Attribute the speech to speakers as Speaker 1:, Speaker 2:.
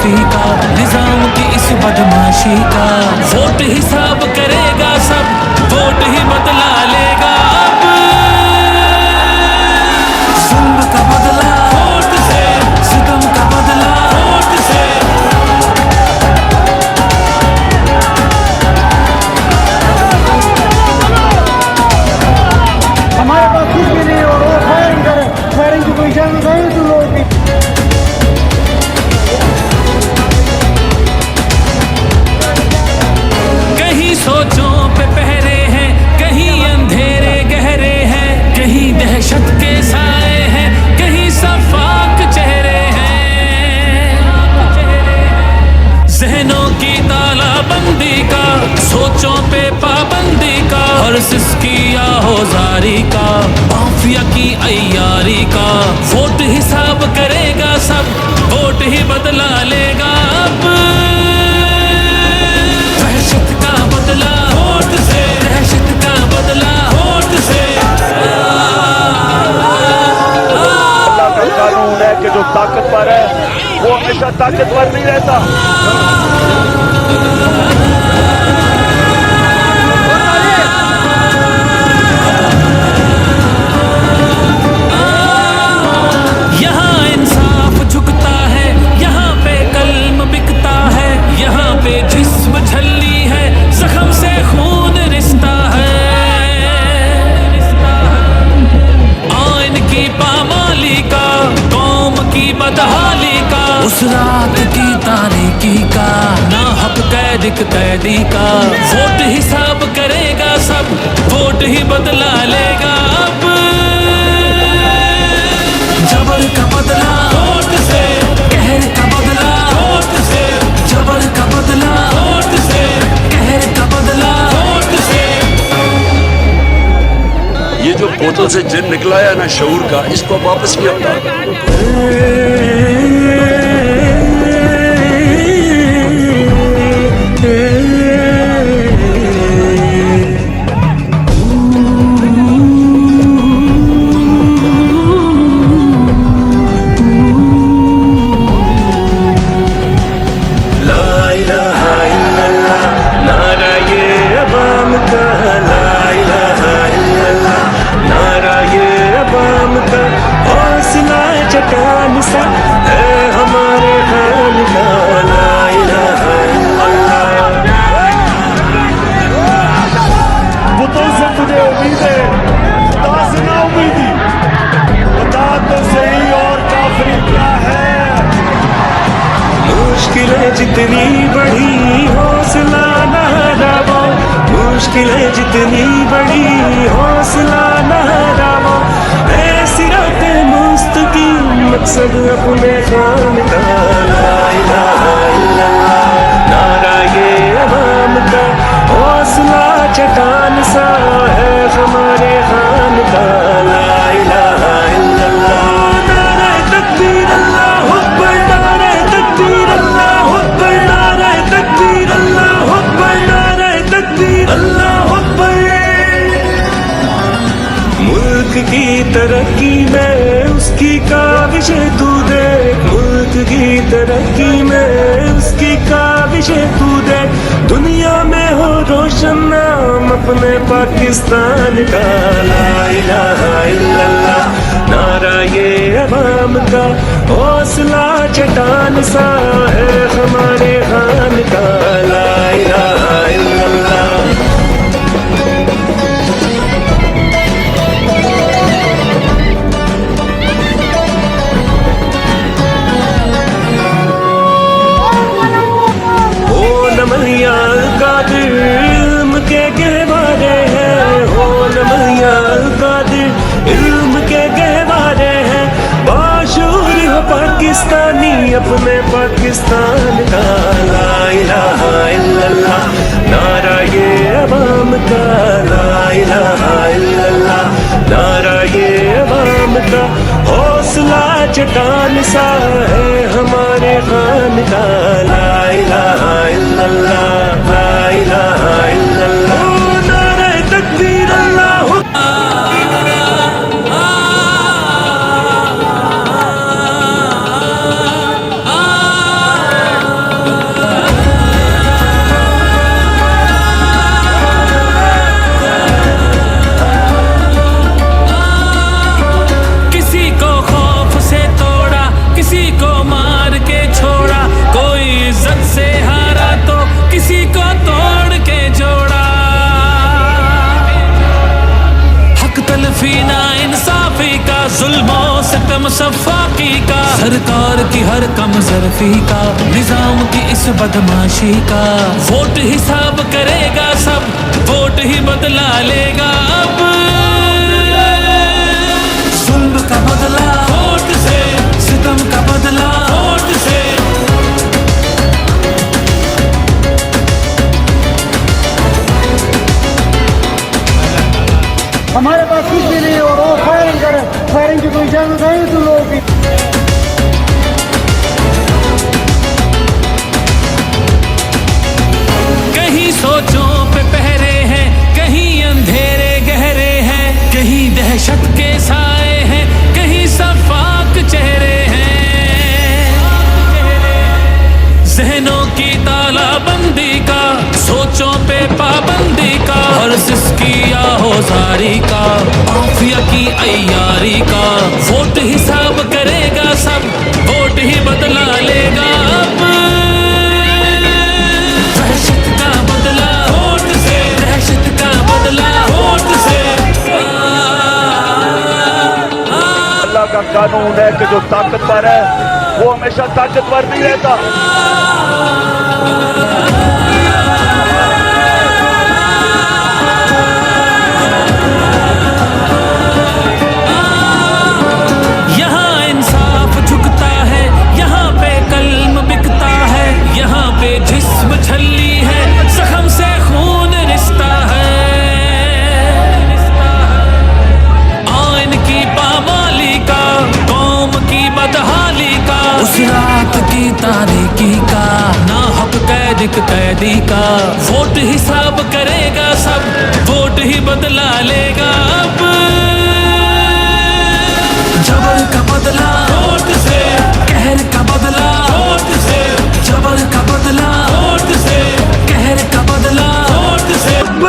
Speaker 1: माफी का, निजाम की इस बदमाशी का। वोट हिसाब करेगा सब, वोट ही बदला लेगा अब। जुल्म का बदला वोट से, सितम का बदला वोट से।
Speaker 2: हमारे पास कुछ भी नहीं और वो फायरिंग की कोई इजाजत नहीं तुम लोगों की।
Speaker 1: कहीं सोचों पे पहरे हैं, कहीं अंधेरे गहरे हैं, कहीं दहशत के साए हैं, कहीं सफाक चेहरे हैं। जहनों की तालाबंदी का, सोचों पे पाबंदी का, और सिसकी आहोजारी का, माफिया की अय्यारी का। वोट हिसाब करेगा सब, वोट ही बदला लेगा अब। दहशत का बदला वोट से, दहशत का बदला वोट से।
Speaker 3: अल्लाह का कानून है कि जो ताकतवर है वो हमेशा ताकतवर नहीं रहता।
Speaker 1: यहाँ इंसाफ झुकता है, यहाँ पे कल्म बिकता है, यहाँ पे जिस्म झल्ली है, जख्म से खून रिश्ता है। आइन की पामाली का, कौम की बदहाली का, उस रात की तारीकी का, ना हक कैदी का। वोट हिसाब करेगा सब, वोट ही बदला लेगा अब। जबर का बदला वोट से, कहर का बदला वोट से। जबर का बदला वोट से, कहर का बदला वोट से।
Speaker 3: ये जो बोतल से जिन निकला है ना शऊर का, इसको वापस भी हटा
Speaker 4: जितनी बड़ी हौसला न हारो, मुश्किलें जितनी बड़ी हौसला न हारो। ऐसी रातें मुस्तकीम मकसद अपने काम का। ला इलाहा इल्लल्लाह, नारा ये अवाम का, हौसला चट्टान सा है हमारे खान का। ला इलाहा इल्लल्लाह, नारा तकबीर अल्लाह अकबर, नारा तकबीर अल्लाह अकबर, नारा तकबीर अल्लाह अकबर, नारा तकबीर अल्लाह अकबर। मुल्क की तरक्की में उसकी काविशें तू देख, मुल्क की तरक्की में उसकी काविशें तू देख। दुनिया में हो रोशन नाम अपने पाकिस्तान का। ला इलाहा इल्लल्लाह, नारा ये अवाम का, हौसला चट्टान सा है हमारे खान का। ला इलाहा इल्लल्लाह। नमलिया कादिर इल्म के गहवारे हैं, हो नमलिया कादिर इल्म के गहवारे हैं। बाशूर हो पाकिस्तानी अपने पाकिस्तान का। ला इलाहा इल्लल्लाह, नारा ये अवाम का। ला इलाहा इल्लल्लाह, नारा ये अवाम का, हौसला चट्टान सा है हमारे खान का। ला इलाहा इल्लल्लाह, ला इलाहा इल्लल्लाह, नारा तकबीर अल्लाह।
Speaker 1: जुल्मों सितम सफाकी का, सरकार की हर कम जरफी का, निजाम की इस बदमाशी का। वोट हिसाब करेगा सब, वोट ही बदला लेगा अब। जुल्म का बदला वोट से, सितम का बदला वोट से।
Speaker 2: हमारे पास कुछ भी नहीं और वो फायरिंग करे, फायरिंग की कोई इजाजत है तुम लोगों की?
Speaker 1: कहीं सोचों पे पहरे हैं, कहीं अंधेरे गहरे हैं, कहीं दहशत के साए हैं, कहीं सफाक चेहरे हैं। जहनों की तालाबंदी का, सोचों पे पाबंदी का, और सिसकी आहोजारी का, माफिया की अय्यारी का। वोट हिसाब करेगा सब, वोट ही बदला लेगा अब। दहशत का बदला वोट से, दहशत का बदला वोट से।
Speaker 3: अल्लाह का कानून है कि जो ताकतवर है वो हमेशा ताकतवर नहीं रहता।
Speaker 1: यहाँ इंसाफ झुकता है, यहाँ पे कल्म बिकता है, यहाँ पे जिस्म छल्ली है, जख्म से खून रिश्ता है। आइन की पामाली का, कौम की बदहाली का, उस रात की तारीकी का, ना हक कैदी का। वोट हिसाब करेगा सब, वोट ही बदला लेगा